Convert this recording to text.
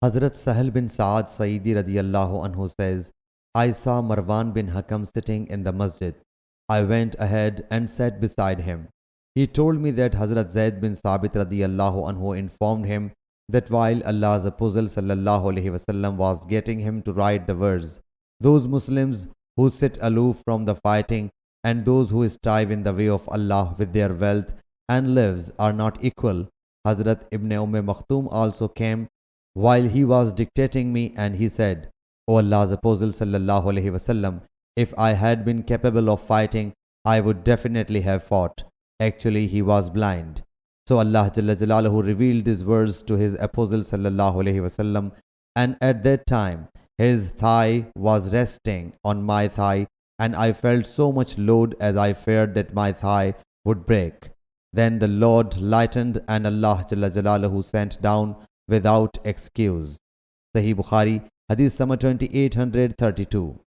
Hazrat Sahal bin Sa'ad Saidi radiyallahu anhu says, I saw Marwan bin Hakam sitting in the masjid. I went ahead and sat beside him. He told me that Hazrat Zaid bin Sabit radiyallahu anhu informed him that while Allah's Apostle sallallahu alaihi wasallam was getting him to write the words, those Muslims who sit aloof from the fighting and those who strive in the way of Allah with their wealth and lives are not equal. Hazrat Ibn Maktoum also came while he was dictating me, and he said, O Allah's Apostle sallallahu alaihi wasallam, if I had been capable of fighting, I would definitely have fought. Actually, he was blind. So Allah Jalla Jalaluhu revealed these words to his Apostle sallallahu alaihi wasallam, and at that time his thigh was resting on my thigh, and I felt so much load as I feared that my thigh would break. Then the Lord lightened, and Allah Jalla Jalaluhu sent down without excuse. Sahih Bukhari, Hadith number 2832.